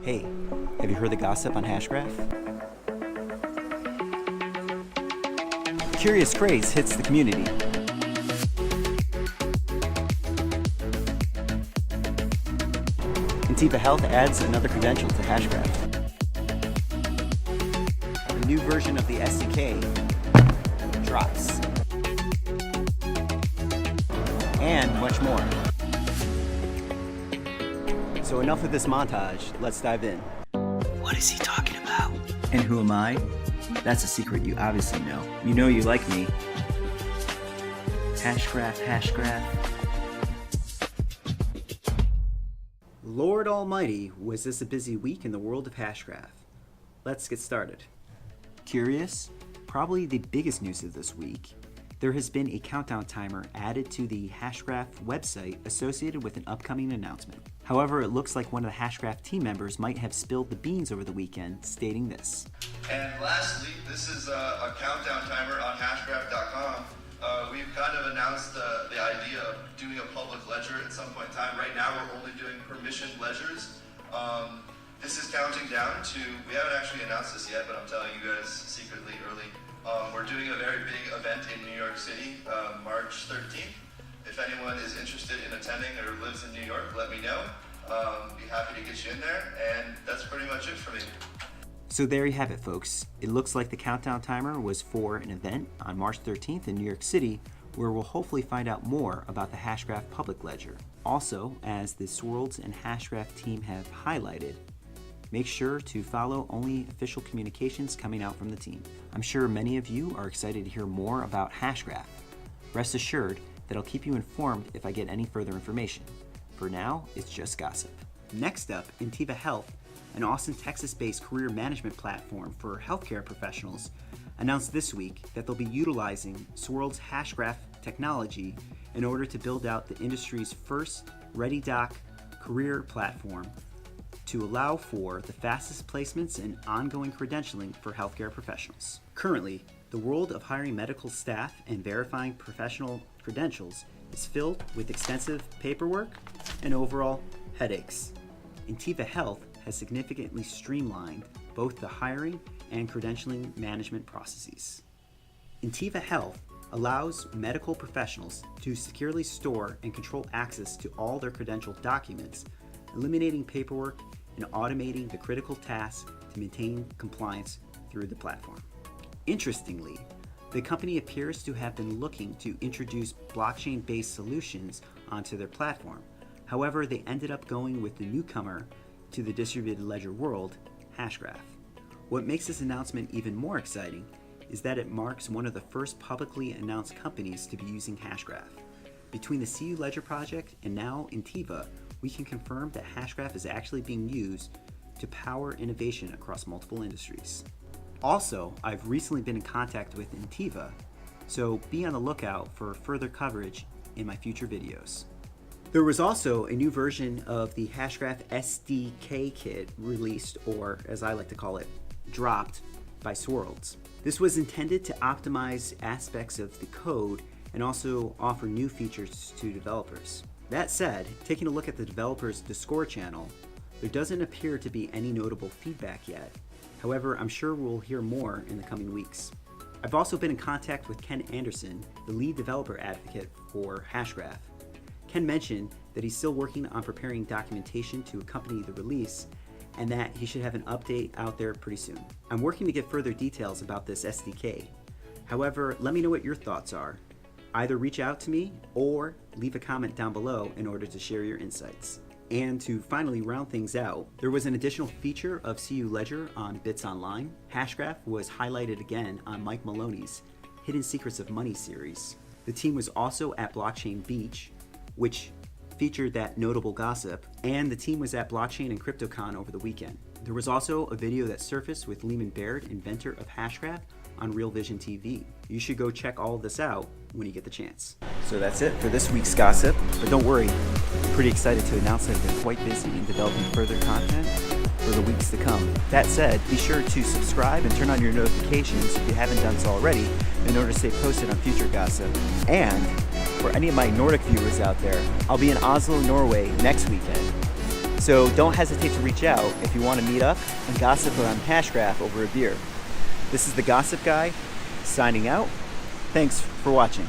Hey, have you heard the gossip on Hashgraph? Curious craze hits the community. Intiva Health adds another credential to Hashgraph. The new version of the SDK drops. And much more. So enough of this montage, let's dive in. What is he talking about? And who am I? That's a secret you obviously know. You know you like me. Hashgraph. Lord Almighty, was this a busy week in the world of Hashgraph? Let's get started. Curious? Probably the biggest news of this week. There has been a countdown timer added to the Hashgraph website associated with an upcoming announcement. However, it looks like one of the Hashgraph team members might have spilled the beans over the weekend, stating this. And lastly, this is a countdown timer on hashgraph.com. We've kind of announced the idea of doing a public ledger at some point in time. Right now, we're only doing permissioned ledgers. This is counting down to, we haven't actually announced this yet, but I'm telling you guys secretly early. We're doing a very big event in New York City, March 13th. If anyone is interested in attending or lives in New York, let me know. Be happy to get you in there, and that's pretty much it for me. So there you have it, folks. It looks like the countdown timer was for an event on March 13th in New York City, where we'll hopefully find out more about the Hashgraph public ledger. Also, as the Swirlds and Hashgraph team have highlighted, make sure to follow only official communications coming out from the team. I'm sure many of you are excited to hear more about Hashgraph. Rest assured that I'll keep you informed if I get any further information. For now, it's just gossip. Next up, Intiva Health, an Austin, Texas-based career management platform for healthcare professionals, announced this week that they'll be utilizing Swirlds' Hashgraph technology in order to build out the industry's first ReadyDoc career platform to allow for the fastest placements and ongoing credentialing for healthcare professionals. Currently, the world of hiring medical staff and verifying professional credentials is filled with extensive paperwork and overall headaches. Intiva Health has significantly streamlined both the hiring and credentialing management processes. Intiva Health allows medical professionals to securely store and control access to all their credentialed documents, eliminating paperwork and automating the critical tasks to maintain compliance through the platform. Interestingly, the company appears to have been looking to introduce blockchain-based solutions onto their platform. However, they ended up going with the newcomer to the distributed ledger world, Hashgraph. What makes this announcement even more exciting is that it marks one of the first publicly announced companies to be using Hashgraph. Between the CU Ledger project and now Intiva, we can confirm that Hashgraph is actually being used to power innovation across multiple industries. Also, I've recently been in contact with Intiva, so be on the lookout for further coverage in my future videos. There was also a new version of the Hashgraph SDK kit released, or as I like to call it, dropped by Swirlds. This was intended to optimize aspects of the code and also offer new features to developers. That said, taking a look at the developers' Discord channel, there doesn't appear to be any notable feedback yet. However, I'm sure we'll hear more in the coming weeks. I've also been in contact with Ken Anderson, the lead developer advocate for Hashgraph. Ken mentioned that he's still working on preparing documentation to accompany the release and that he should have an update out there pretty soon. I'm working to get further details about this SDK. However, let me know what your thoughts are. Either reach out to me or leave a comment down below in order to share your insights. And to finally round things out, there was an additional feature of CU Ledger on Bits Online. Hashgraph was highlighted again on Mike Maloney's Hidden Secrets of Money series. The team was also at Blockchain Beach, which featured that notable gossip, and the team was at Blockchain and CryptoCon over the weekend. There was also a video that surfaced with Lehman Baird, inventor of Hashgraph, on Real Vision TV. You should go check all of this out when you get the chance. So that's it for this week's gossip, but don't worry, I'm pretty excited to announce that I've been quite busy in developing further content for the weeks to come. That said, be sure to subscribe and turn on your notifications if you haven't done so already in order to stay posted on future gossip. And for any of my Nordic viewers out there, I'll be in Oslo, Norway next weekend. So don't hesitate to reach out if you want to meet up and gossip around Hashgraph over a beer. This is the Gossip Guy, signing out. Thanks for watching.